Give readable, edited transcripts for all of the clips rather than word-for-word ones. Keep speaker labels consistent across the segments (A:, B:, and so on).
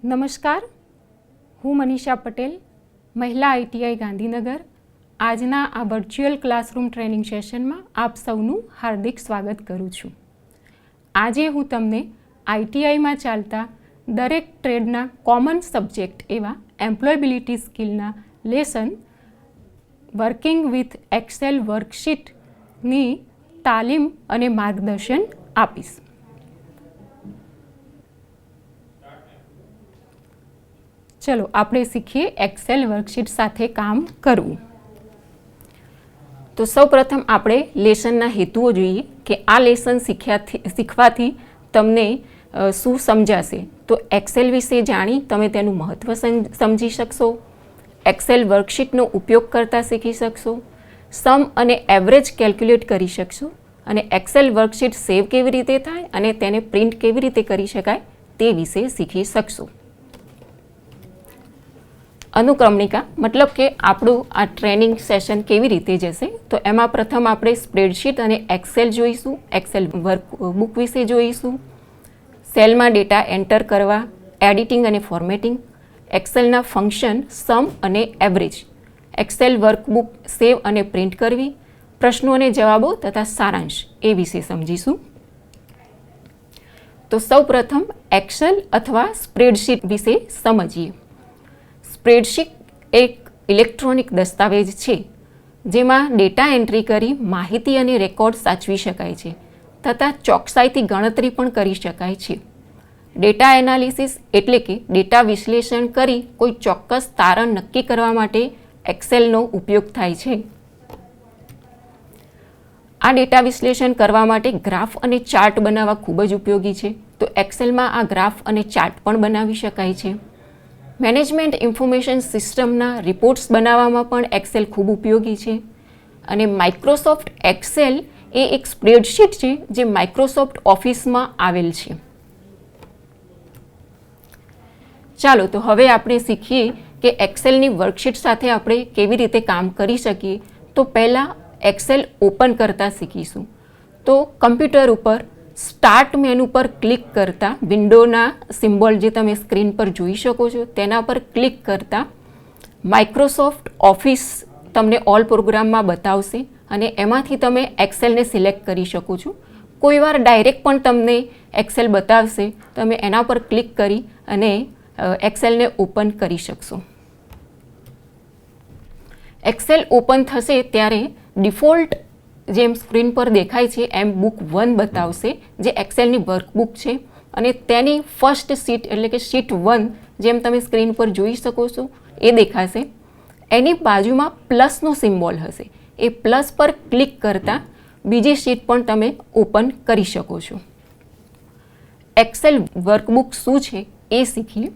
A: નમસ્કાર, હું મનીષા પટેલ, મહિલા ITI ગાંધીનગર. આજના આ વર્ચ્યુઅલ ક્લાસરૂમ ટ્રેનિંગ સેશનમાં આપ સૌનું હાર્દિક સ્વાગત કરું છું. આજે હું તમને ITIમાં ચાલતા દરેક ટ્રેડના કોમન સબ્જેક્ટ એવા એમ્પ્લોયબિલિટી સ્કિલના લેસન વર્કિંગ વિથ એક્સેલ વર્કશીટની તાલીમ અને માર્ગદર્શન આપીશ. ચલો આપણે શીખીએ એક્સેલ વર્કશીટ સાથે કામ કરવું. તો સૌપ્રથમ આપણે લેસનના હેતુઓ જોઈએ કે આ લેસન શીખવાથી તમને શું સમજાશે. તો એક્સેલ વિશે જાણી તમે તેનું મહત્ત્વ સમજી શકશો, એક્સેલ વર્કશીટનો ઉપયોગ કરતા શીખી શકશો, સમ અને એવરેજ કેલ્ક્યુલેટ કરી શકશો અને એક્સેલ વર્કશીટ સેવ કેવી રીતે થાય અને તેને પ્રિન્ટ કેવી રીતે કરી શકાય તે વિશે શીખી શકશો. અનુક્રમણિકા મતલબ કે આપણું આ ટ્રેનિંગ સેશન કેવી રીતે જશે. તો એમાં પ્રથમ આપણે સ્પ્રેડશીટ અને એક્સેલ જોઈશું, એક્સેલ વર્કબુક વિશે જોઈશું, સેલમાં ડેટા એન્ટર કરવા, એડિટિંગ અને ફોર્મેટિંગ, એક્સેલના ફંક્શન સમ અને એવરેજ, એક્સેલ વર્કબુક સેવ અને પ્રિન્ટ કરવી, પ્રશ્નો અને જવાબો તથા સારાંશ એ વિશે સમજીશું. તો સૌપ્રથમ એક્સેલ અથવા સ્પ્રેડશીટ વિશે સમજીએ. સ્પ્રેડશીટ એક ઇલેક્ટ્રોનિક દસ્તાવેજ છે જેમાં ડેટા એન્ટ્રી કરી માહિતી અને રેકોર્ડ સાચવી શકાય છે તથા ચોકસાઈથી ગણતરી પણ કરી શકાય છે. ડેટા એનાલિસિસ એટલે કે ડેટા વિશ્લેષણ કરી કોઈ ચોક્કસ તારણ નક્કી કરવા માટે એક્સેલનો ઉપયોગ થાય છે. આ ડેટા વિશ્લેષણ કરવા માટે ગ્રાફ અને ચાર્ટ બનાવવા ખૂબ જ ઉપયોગી છે. તો એક્સેલમાં આ ગ્રાફ અને ચાર્ટ પણ બનાવી શકાય છે. મેનેજમેન્ટ ઇન્ફોર્મેશન સિસ્ટમના રિપોર્ટ્સ બનાવવામાં પણ એક્સેલ ખૂબ ઉપયોગી છે. અને માઇક્રોસોફ્ટ એક્સેલ એ એક સ્પ્રેડશીટ છે જે માઇક્રોસોફ્ટ ઓફિસમાં આવેલ છે. ચાલો તો હવે આપણે શીખીએ કે એક્સેલની વર્કશીટ સાથે આપણે કેવી રીતે કામ કરી શકીએ. તો પહેલાં એક્સેલ ઓપન કરતાં શીખીશું. તો કમ્પ્યુટર ઉપર સ્ટાર્ટ મેનુ પર ક્લિક કરતાં વિન્ડોના સિમ્બોલ જે તમે સ્ક્રીન પર જોઈ શકો છો તેના પર ક્લિક કરતાં માઇક્રોસોફ્ટ ઓફિસ તમને ઓલ પ્રોગ્રામમાં બતાવશે અને એમાંથી તમે એક્સેલને સિલેક્ટ કરી શકો છો. કોઈવાર ડાયરેક્ટ પણ તમને એક્સેલ બતાવશે, તમે એના પર ક્લિક કરી અને એક્સેલને ઓપન કરી શકશો. એક્સેલ ઓપન થશે ત્યારે ડિફોલ્ટ જેમ સ્ક્રીન પર દેખાય છે એમ બુક 1 બતાવશે જે એક્સેલની વર્કબુક છે અને તેની ફર્સ્ટ શીટ એટલે કે શીટ 1 જેમ તમે સ્ક્રીન પર જોઈ શકો છો એ દેખાશે. એની બાજુમાં પ્લસનો સિમ્બોલ હશે, એ પ્લસ પર ક્લિક કરતાં બીજી શીટ પણ તમે ઓપન કરી શકો છો. એક્સેલ વર્કબુક શું છે એ શીખીએ.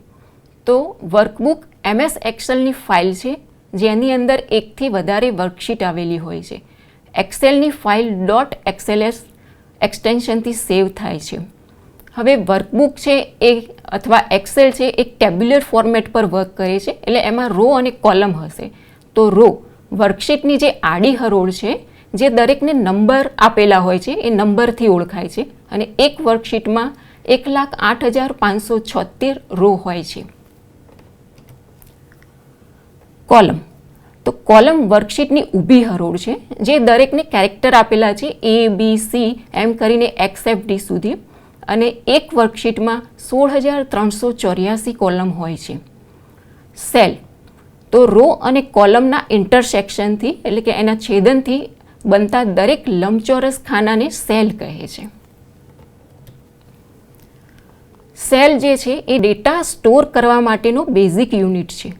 A: તો વર્કબુક MS એક્સેલની ફાઇલ છે જેની અંદર એકથી વધારે વર્કશીટ આવેલી હોય છે. એક્સેલની ફાઇલ .xls એક્સટેન્શનથી સેવ થાય છે. હવે વર્કબુક છે એ અથવા એક્સેલ છે એક ટેબ્યુલર ફોર્મેટ પર વર્ક કરે છે એટલે એમાં રો અને કોલમ હશે. તો રો વર્કશીટની જે આડી હરોળ છે જે દરેકને નંબર આપેલા હોય છે એ નંબરથી ઓળખાય છે અને એક વર્કશીટમાં 1,08,576 રો હોય છે. કોલમ તો કોલમ વર્કશીટની ઊભી હરોળ છે જે દરેકને કેરેક્ટર આપેલા છે ABC એમ કરીને XFD સુધી અને એક વર્કશીટમાં 16,384 કોલમ હોય છે. સેલ તો રો અને કોલમના ઇન્ટરસેક્શનથી એટલે કે એના છેદનથી બનતા દરેક લંબચોરસ ખાનાને સેલ કહે છે. સેલ જે છે એ ડેટા સ્ટોર કરવા માટેનો બેઝિક યુનિટ છે.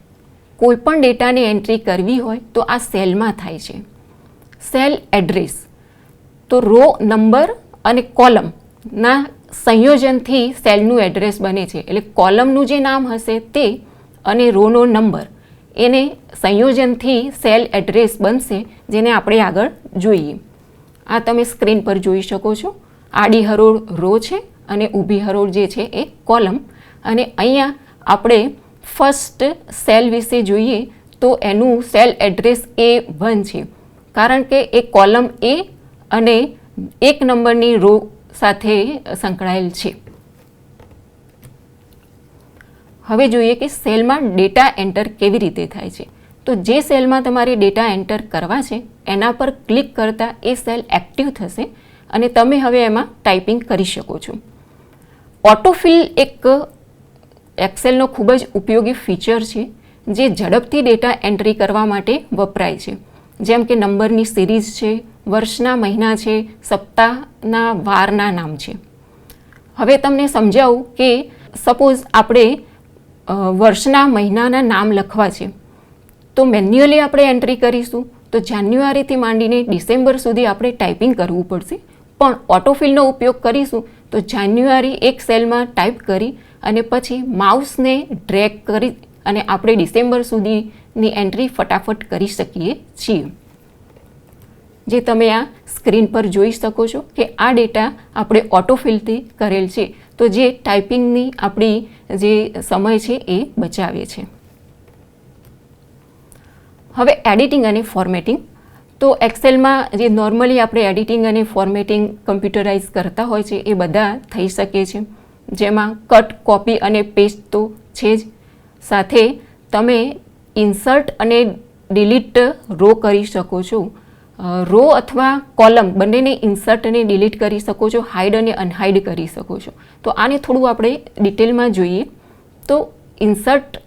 A: કોઈ પણ ડેટાની એન્ટ્રી કરવી હોય તો આ સેલમાં થાય છે. સેલ એડ્રેસ તો રો નંબર અને કોલમના સંયોજનથી સેલનું એડ્રેસ બને છે. એટલે કોલમનું જે નામ હશે તે અને રોનો નંબર એને સંયોજનથી સેલ એડ્રેસ બનશે જેને આપણે આગળ જોઈએ. આ તમે સ્ક્રીન પર જોઈ શકો છો. આડી હરોળ રો છે અને ઊભી હરોળ જે છે એ કોલમ. અને અહીંયા આપણે ફર્સ્ટ સેલ વિશે જોઈએ તો એનું સેલ એડ્રેસ A1 છે કારણ કે એ કોલમ A અને 1 નંબરની રો સાથે સંકળાયેલ છે. હવે જોઈએ કે સેલમાં ડેટા એન્ટર કેવી રીતે થાય છે. તો જે સેલમાં તમારે ડેટા એન્ટર કરવા છે એના પર ક્લિક કરતાં એ સેલ એક્ટિવ થશે અને તમે હવે એમાં ટાઈપિંગ કરી શકો છો. ઓટોફિલ એક એક્સેલનો ખૂબ જ ઉપયોગી ફીચર છે જે ઝડપથી ડેટા એન્ટ્રી કરવા માટે વપરાય છે. જેમ કે નંબરની સિરીઝ છે, વર્ષના મહિના છે, સપ્તાહના વારના નામ છે. હવે તમને સમજાવું કે સપોઝ આપણે વર્ષના મહિનાના નામ લખવા છે તો મેન્યુઅલી આપણે એન્ટ્રી કરીશું તો જાન્યુઆરીથી માંડીને ડિસેમ્બર સુધી આપણે ટાઈપિંગ કરવું પડશે. પણ ઓટોફિલનો ઉપયોગ કરીશું તો જાન્યુઆરી એક સેલમાં ટાઈપ કરી અને પછી માઉસને ડ્રેગ કરી અને આપણે ડિસેમ્બર સુધીની એન્ટ્રી ફટાફટ કરી શકીએ છીએ. જે તમે આ સ્ક્રીન પર જોઈ શકો છો કે આ ડેટા આપણે ઓટોફિલથી કરેલ છે, તો જે ટાઈપિંગની આપણી જે સમય છે એ બચાવે છે. હવે એડિટિંગ અને ફોર્મેટિંગ. તો એક્સેલમાં જે નોર્મલી આપણે એડિટિંગ અને ફોર્મેટિંગ કમ્પ્યુટરાઇઝ કરતા હોય છે એ બધા થઈ શકે છે. જેમાં કટ, કોપી અને પેસ્ટ તો છે જ, સાથે તમે ઇન્સર્ટ અને ડિલીટ રો કરી શકો છો. રો અથવા કોલમ બંનેને ઇન્સર્ટ અને ડિલીટ કરી શકો છો, હાઇડ અને અનહાઇડ કરી શકો છો. તો આને થોડું આપણે ડિટેલમાં જોઈએ. તો ઇન્સર્ટ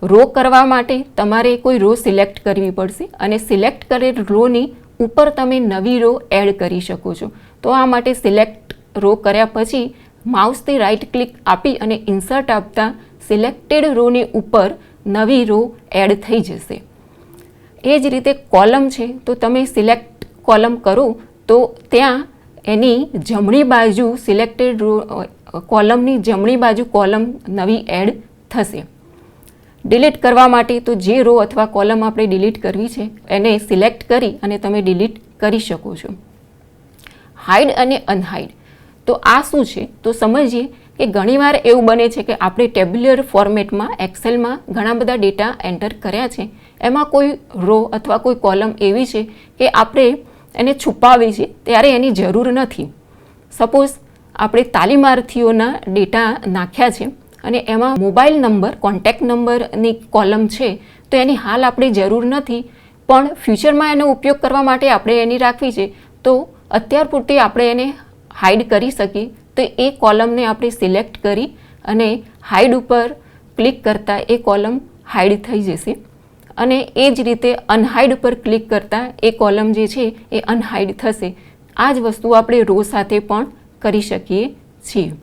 A: રો કરવા માટે તમારે કોઈ રો સિલેક્ટ કરવી પડશે અને સિલેક્ટ કરેલ રોની ઉપર તમે નવી રો એડ કરી શકો છો. તો આ માટે સિલેક્ટ રો કર્યા પછી માઉસથી રાઇટ ક્લિક આપી અને ઇન્સર્ટ આપતા સિલેક્ટેડ રોની ઉપર નવી રો એડ થઈ જશે. એ જ રીતે કોલમ છે તો તમે સિલેક્ટ કોલમ કરો તો ત્યાં એની જમણી બાજુ સિલેક્ટેડ રો કોલમની જમણી બાજુ કોલમ નવી એડ થશે. ડિલીટ કરવા માટે તો જે રો અથવા કોલમ આપણે ડિલીટ કરવી છે એને સિલેક્ટ કરી અને તમે ડિલીટ કરી શકો છો. હાઇડ અને અનહાઇડ. તો આ શું છે તો સમજીએ કે ઘણીવાર એવું બને છે કે આપણે ટેબ્યુલર ફોર્મેટમાં એક્સેલમાં ઘણા બધા ડેટા એન્ટર કર્યા છે, એમાં કોઈ રો અથવા કોઈ કોલમ એવી છે કે આપણે એને છુપાવી છે ત્યારે એની જરૂર નથી. સપોઝ આપણે તાલીમાર્થીઓના ડેટા નાખ્યા છે અને એમાં મોબાઈલ નંબર, કોન્ટેક્ટ નંબરની કોલમ છે તો એની હાલ આપણે જરૂર નથી, પણ ફ્યુચરમાં એનો ઉપયોગ કરવા માટે આપણે એની રાખવી છે તો અત્યાર પૂરતી આપણે એને હાઇડ કરી શકીએ. તો એ કોલમને આપણે સિલેક્ટ કરી અને હાઇડ ઉપર ક્લિક કરતાં એ કોલમ હાઇડ થઈ જશે અને એ જ રીતે અનહાઇડ ઉપર ક્લિક કરતાં એ કોલમ જે છે એ અનહાઇડ થશે. આ જ વસ્તુ આપણે રો સાથે પણ કરી શકીએ છીએ.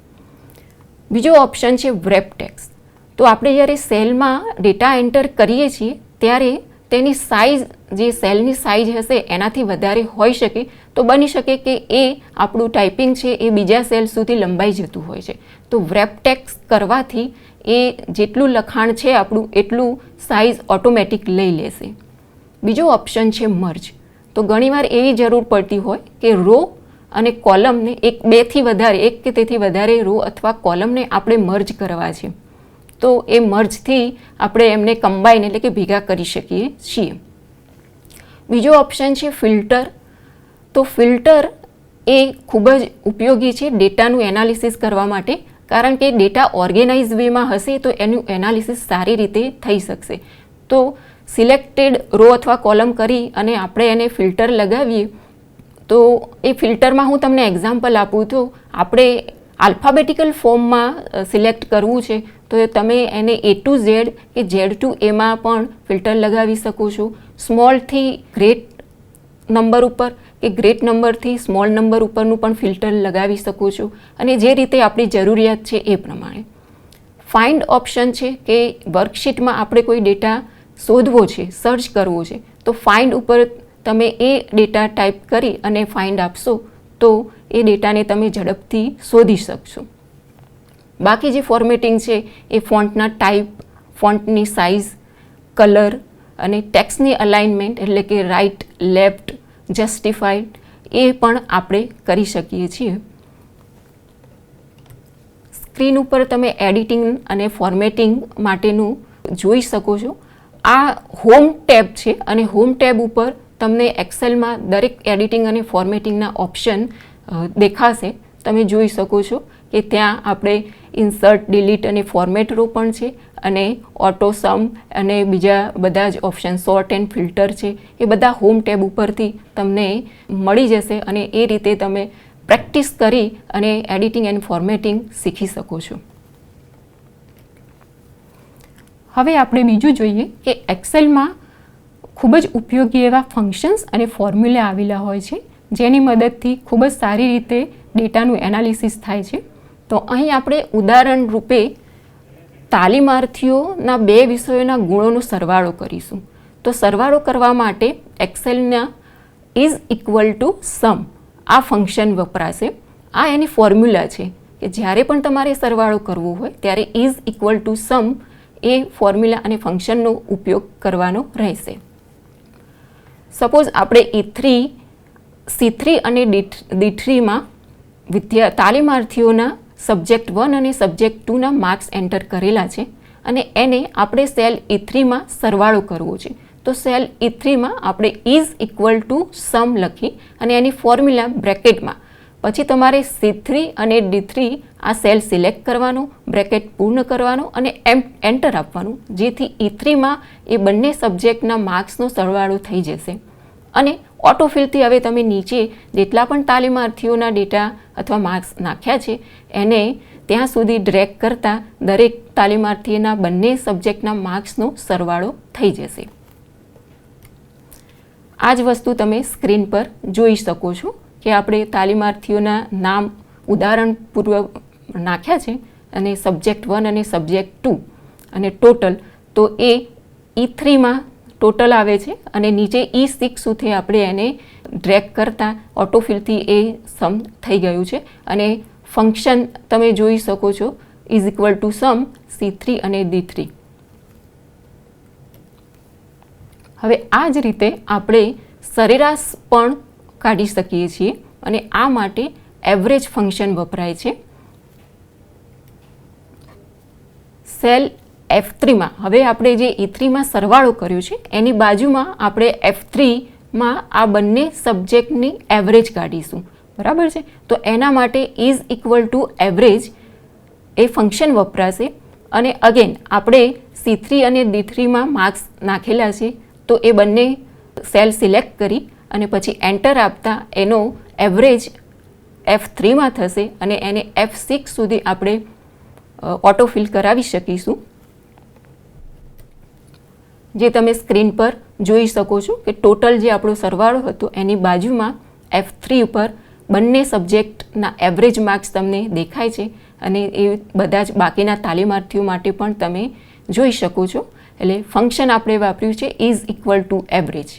A: બીજો ઓપ્શન છે વ્રેપ ટેક્સ્ટ. તો આપણે જ્યારે સેલમાં ડેટા એન્ટર કરીએ છીએ ત્યારે તેની સાઇઝ જે સેલની સાઇઝ હશે એનાથી વધારે હોઈ શકે તો બની શકે કે એ આપણું ટાઈપિંગ છે એ બીજા સેલ સુધી લંબાઈ જતું હોય છે. તો વ્રેપ ટેક્સ્ટ કરવાથી એ જેટલું લખાણ છે આપણું એટલું સાઇઝ ઓટોમેટિક લઈ લેશે. બીજો ઓપ્શન છે મર્જ. તો ઘણીવાર એવી જરૂર પડતી હોય કે રો અને કોલમને એક કે તેથી વધારે રો અથવા કોલમને આપણે મર્જ કરવા છે તો એ મર્જથી આપણે એમને કમ્બાઈન એટલે કે ભેગા કરી શકીએ છીએ. બીજો ઓપ્શન છે ફિલ્ટર. તો ફિલ્ટર એ ખૂબ જ ઉપયોગી છે ડેટાનું એનાલિસિસ કરવા માટે, કારણ કે ડેટા ઓર્ગેનાઇઝ વેમાં હશે તો એનું એનાલિસિસ સારી રીતે થઈ શકશે. તો સિલેક્ટેડ રો અથવા કોલમ કરી અને આપણે એને ફિલ્ટર લગાવીએ તો એ ફિલ્ટરમાં હું તમને એક્ઝામ્પલ આપું તો આપણે આલ્ફાબેટિકલ ફોર્મમાં સિલેક્ટ કરવું છે તો તમે એને A to Z કે Z to Aમાં પણ ફિલ્ટર લગાવી શકો છો. સ્મોલથી ગ્રેટ નંબર ઉપર કે ગ્રેટ નંબરથી સ્મોલ નંબર ઉપરનું પણ ફિલ્ટર લગાવી શકો છો અને જે રીતે આપણી જરૂરિયાત છે એ પ્રમાણે. ફાઇન્ડ ઓપ્શન છે કે વર્કશીટમાં આપણે કોઈ ડેટા શોધવો છે, સર્ચ કરવો છે તો ફાઇન્ડ ઉપર તમે એ ડેટા ટાઈપ કરી અને ફાઇન્ડ આપશો તો એ ડેટાને તમે ઝડપથી શોધી શકશો. બાકી જે ફોર્મેટિંગ છે એ ફોન્ટના ટાઈપ, ફોન્ટની સાઇઝ, કલર અને ટેક્સ્ટની અલાઇનમેન્ટ એટલે કે રાઇટ, લેફ્ટ, જસ્ટિફાઈડ એ પણ આપણે કરી શકીએ છીએ. સ્ક્રીન ઉપર તમે એડિટિંગ અને ફોર્મેટિંગ માટેનું જોઈ શકો છો. આ હોમ ટેબ છે અને હોમ ટેબ ઉપર તમને એક્સેલમાં દરેક એડિટિંગ અને ફોર્મેટિંગના ઓપ્શન દેખાશે. તમે જોઈ શકો છો કે ત્યાં આપણે ઇન્સર્ટ, ડિલીટ અને ફોર્મેટ રો પણ છે અને ઓટો સમ અને બીજા બધા જ ઓપ્શન સોર્ટ એન્ડ ફિલ્ટર છે એ બધા હોમ ટેબ ઉપરથી તમને મળી જશે અને એ રીતે તમે પ્રેક્ટિસ કરી અને એડિટિંગ એન્ડ ફોર્મેટિંગ શીખી શકો છો. હવે આપણે બીજું જોઈએ કે એક્સેલમાં ખૂબ જ ઉપયોગી એવા ફંક્શન્સ અને ફોર્મ્યુલા આવેલા હોય છે જેની મદદથી ખૂબ જ સારી રીતે ડેટાનું એનાલિસિસ થાય છે. તો અહીં આપણે ઉદાહરણ રૂપે તાલીમાર્થીઓના 2 વિષયોના ગુણોનો સરવાળો કરીશું. તો સરવાળો કરવા માટે એક્સેલના ઇઝ ઇક્વલ ટુ સમ આ ફંક્શન વપરાશે. આ એની ફોર્મ્યુલા છે કે જ્યારે પણ તમારે સરવાળો કરવો હોય ત્યારે ઇઝ ઇક્વલ ટુ સમ એ ફોર્મ્યુલા અને ફંક્શનનો ઉપયોગ કરવાનો રહેશે. સપોઝ આપણે E3, C3 અને D3માં તાલીમાર્થીઓના સબ્જેક્ટ 1 અને સબ્જેક્ટ 2ના માર્ક્સ એન્ટર કરેલા છે અને એને આપણે સેલ E3માં સરવાળો કરવો છે. તો સેલ E3માં આપણે ઇઝ ઇક્વલ ટુ સમ લખી અને એની ફોર્મ્યુલા બ્રેકેટમાં પછી તમારે C3 અને D3 આ સેલ સિલેક્ટ કરવાનો, બ્રેકેટ પૂર્ણ કરવાનો અને એન્ટર આપવાનું, જેથી E3માં એ બંને સબ્જેક્ટના માર્ક્સનો સરવાળો થઈ જશે. અને ઓટોફિલથી હવે તમે નીચે જેટલા પણ તાલીમાર્થીઓના ડેટા અથવા માર્ક્સ નાખ્યા છે એને ત્યાં સુધી ડ્રેગ કરતા દરેક તાલીમાર્થીના બંને સબ્જેક્ટના માર્ક્સનો સરવાળો થઈ જશે. આ જ વસ્તુ તમે સ્ક્રીન પર જોઈ શકો છો કે આપણે તાલીમાર્થીઓના નામ ઉદાહરણપૂર્વક નાખ્યા છે અને સબ્જેક્ટ 1 અને સબ્જેક્ટ 2 અને ટોટલ તો એ E3માં ટોટલ આવે છે અને નીચે E6 સુધી આપણે એને ડ્રેગ કરતાં ઓટોફિલથી એ સમ થઈ ગયું છે અને ફંક્શન તમે જોઈ શકો છો is equal to sum C3 અને D3. હવે આ જ રીતે આપણે સરેરાશ પણ કાઢી શકીએ છીએ અને આ માટે એવરેજ ફંક્શન વપરાય છે. સેલ F3માં હવે આપણે જે E3માં સરવાળો કર્યો છે એની બાજુમાં આપણે F3માં આ બંને સબ્જેક્ટની એવરેજ કાઢીશું. બરાબર છે. તો એના માટે is equal two average A function વપરાશે અને અગેન આપણે C3 અને D3માં માર્ક્સ નાખેલા છે તો એ બંને સેલ સિલેક્ટ કરી અને પછી એન્ટર આપતા એનો એવરેજ F3માં થશે અને એને F6 સુધી આપણે ઓટોફિલ કરાવી શકીશું. જે તમે સ્ક્રીન પર જોઈ શકો છો કે ટોટલ જે આપણો સરવાળો હતો એની બાજુમાં F3 ઉપર બંને સબ્જેક્ટના એવરેજ માર્ક્સ તમને દેખાય છે અને એ બધા જ બાકીના તાલીમાર્થીઓ માટે પણ તમે જોઈ શકો છો. એટલે ફંક્શન આપણે વાપર્યું છે ઇઝ ઇક્વલ ટુ એવરેજ.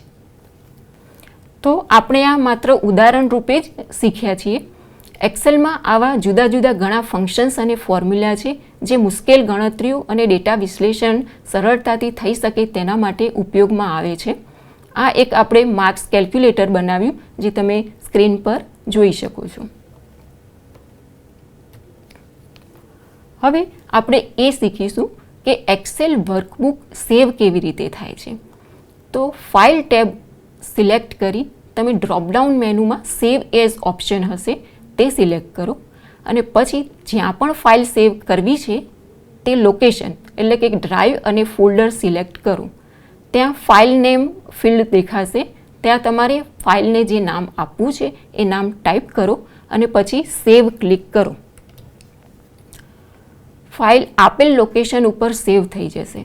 A: તો આપણે આ માત્ર ઉદાહરણ રૂપે જ શીખ્યા છીએ. એક્સેલમાં આવા જુદા જુદા ઘણા ફંક્શન્સ અને ફોર્મ્યુલા છે જે મુશ્કેલ ગણતરીઓ અને ડેટા વિશ્લેષણ સરળતાથી થઈ શકે તેના માટે ઉપયોગમાં આવે છે. આ એક આપણે માર્ક્સ કેલ્ક્યુલેટર બનાવ્યું જે તમે સ્ક્રીન પર જોઈ શકો છો. હવે આપણે એ શીખીશું કે એક્સેલ વર્કબુક સેવ કેવી રીતે થાય છે. તો ફાઇલ ટેબ સિલેક્ટ કરી તમે ડ્રોપડાઉન મેનુમાં સેવ એઝ ઓપ્શન હશે તે સિલેક્ટ કરો અને પછી જ્યાં પણ ફાઇલ સેવ કરવી છે તે લોકેશન એટલે કે ડ્રાઈવ અને ફોલ્ડર સિલેક્ટ કરો. ત્યાં ફાઇલ નેમ ફિલ્ડ દેખાશે, ત્યાં તમારે ફાઇલને જે નામ આપવું છે એ નામ ટાઈપ કરો અને પછી સેવ ક્લિક કરો. ફાઇલ આપેલ લોકેશન ઉપર સેવ થઈ જશે.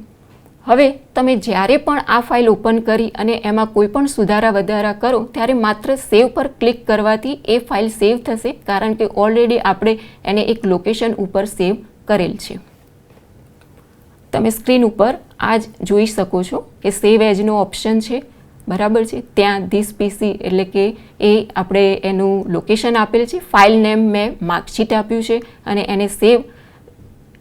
A: હવે તમે જ્યારે પણ આ ફાઇલ ઓપન કરી અને એમાં કોઈ પણ સુધારા વધારા કરો ત્યારે માત્ર સેવ પર ક્લિક કરવાથી એ ફાઇલ સેવ થશે, કારણ કે ઓલરેડી આપણે એને એક લોકેશન ઉપર સેવ કરેલ છે. તમે સ્ક્રીન ઉપર આ જ જોઈ શકો છો કે સેવ એઝનો ઓપ્શન છે. બરાબર છે. ત્યાં ધીસ PC એટલે કે એ આપણે એનું લોકેશન આપેલ છે. ફાઇલ નેમ મેં માર્કશીટ આપ્યું છે અને એને સેવ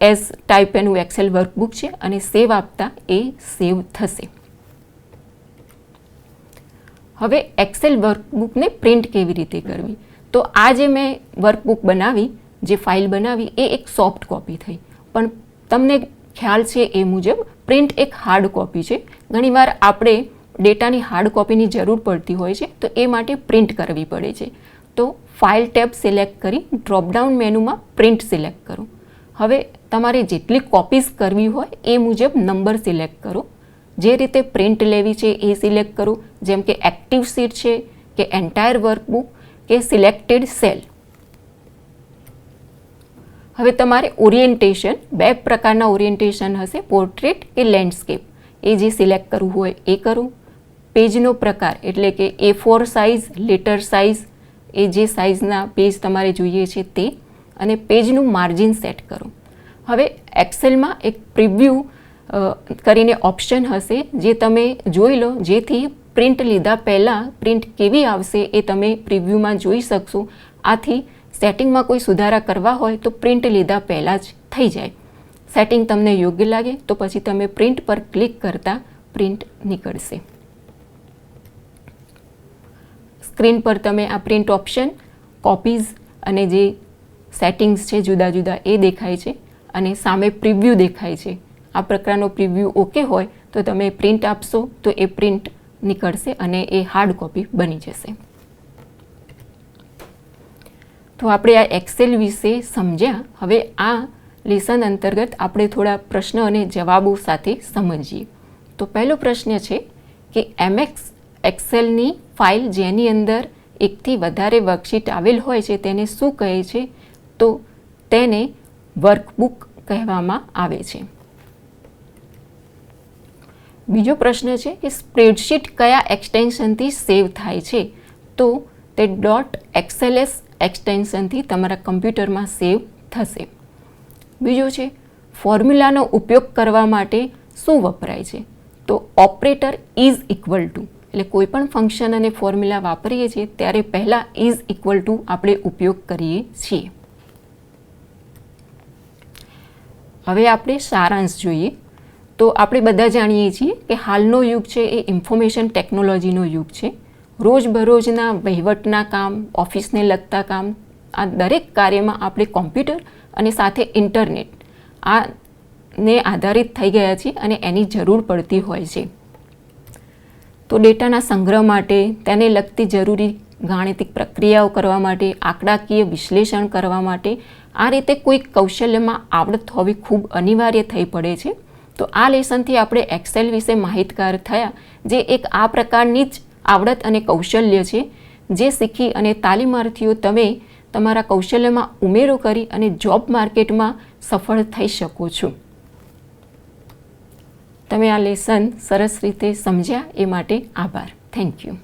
A: એઝ ટાઈપ એનું એક્સેલ વર્કબુક છે અને સેવ આપતા એ સેવ થશે. હવે એક્સેલ વર્કબુકને પ્રિન્ટ કેવી રીતે કરવી. તો આ જે મેં વર્કબુક બનાવી, જે ફાઇલ બનાવી એ એક સોફ્ટ કોપી થઈ, પણ તમને ખ્યાલ છે એ મુજબ પ્રિન્ટ એક હાર્ડ કોપી છે. ઘણીવાર આપણે ડેટાની હાર્ડ કોપીની જરૂર પડતી હોય છે તો એ માટે પ્રિન્ટ કરવી પડે છે. તો ફાઇલ ટેબ સિલેક્ટ કરી ડ્રોપડાઉન મેનુમાં પ્રિન્ટ સિલેક્ટ કરો. હવે તમારે જેટલી કોપીઝ કરવી હોય એ મુજબ નંબર સિલેક્ટ કરો. જે રીતે પ્રિન્ટ લેવી છે એ સિલેક્ટ કરો, જેમ કે એક્ટિવ શીટ છે કે એન્ટાયર વર્કબુક કે સિલેક્ટેડ સેલ. હવે તમારે ઓરિએન્ટેશન, 2 પ્રકારના ઓરિએન્ટેશન હશે, પોર્ટ્રેટ કે લેન્ડસ્કેપ. એ જે સિલેક્ટ કરવું હોય એ કરો. પેજનો પ્રકાર એટલે કે A4 સાઇઝ, લેટર સાઇઝ, એ જે સાઇઝના પેજ તમારે જોઈએ છે તે, અને પેજનું માર્જિન સેટ કરો. હવે એક્સેલમાં એક પ્રિવ્યૂ કરીને ઓપ્શન હશે જે તમે જોઈ લો, જેથી પ્રિન્ટ લીધા પહેલાં પ્રિન્ટ કેવી આવશે એ તમે પ્રિવ્યૂમાં જોઈ શકશો. આથી સેટિંગમાં કોઈ સુધારા કરવા હોય તો પ્રિન્ટ લીધા પહેલાં જ થઈ જાય. સેટિંગ તમને યોગ્ય લાગે તો પછી તમે પ્રિન્ટ પર ક્લિક કરતાં પ્રિન્ટ નીકળશે. સ્ક્રીન પર તમે આ પ્રિન્ટ ઓપ્શન, કોપીઝ અને જે સેટિંગ્સ છે જુદા જુદા એ દેખાય છે, અને સામે પ્રિવ્યૂ દેખાય છે. આ પ્રકારનો પ્રિવ્યૂ ઓકે હોય તો તમે પ્રિન્ટ આપશો તો એ પ્રિન્ટ નીકળશે અને એ હાર્ડ કોપી બની જશે. તો આપણે આ એક્સેલ વિશે સમજ્યા. હવે આ લેસન અંતર્ગત આપણે થોડા પ્રશ્ન અને જવાબો સાથે સમજીએ. તો પહેલો પ્રશ્ન છે કે MS એક્સેલની ફાઇલ જેની અંદર એકથી વધારે વર્કશીટ આવેલ હોય છે તેને શું કહે છે? તો તેને વર્કબુક કહેવામાં આવે છે. બીજો પ્રશ્ન છે કે સ્પ્રેડશીટ કયા એક્સટેન્શનથી સેવ થાય છે? તો તે .xls એક્સટેન્શનથી તમારા કમ્પ્યુટરમાં સેવ થશે. બીજો છે ફોર્મ્યુલાનો ઉપયોગ કરવા માટે શું વપરાય છે? તો ઓપરેટર ઇઝ ઇક્વલ ટુ, એટલે કોઈ પણ ફંક્શન અને ફોર્મ્યુલા વાપરીએ છીએ ત્યારે પહેલાં ઇઝ ઇક્વલ ટુ આપણે ઉપયોગ કરીએ છીએ. હવે આપણે સારાંશ જોઈએ. તો આપણે બધા જાણીએ છીએ કે હાલનો યુગ છે એ ઇન્ફોર્મેશન ટેકનોલોજીનો યુગ છે. રોજબરોજના વહીવટના કામ, ઓફિસને લગતા કામ, આ દરેક કાર્યમાં આપણે કોમ્પ્યુટર અને સાથે ઇન્ટરનેટ આને આધારિત થઈ ગયા છીએ અને એની જરૂર પડતી હોય છે. તો ડેટાના સંગ્રહ માટે, તેને લગતી જરૂરી ગાણિતિક પ્રક્રિયાઓ કરવા માટે, આંકડાકીય વિશ્લેષણ કરવા માટે આ રીતે કોઈ કૌશલ્યમાં આવડત હોવી ખૂબ અનિવાર્ય થઈ પડે છે. તો આ લેસનથી આપણે એક્સેલ વિશે માહિતગાર થયા, જે એક આ પ્રકારની જ આવડત અને કૌશલ્ય છે જે શીખી અને તાલીમાર્થીઓ તમે તમારા કૌશલ્યમાં ઉમેરો કરી અને જોબ માર્કેટમાં સફળ થઈ શકો છો. તમે આ લેસન સરસ રીતે સમજ્યા એ માટે આભાર. Thank you.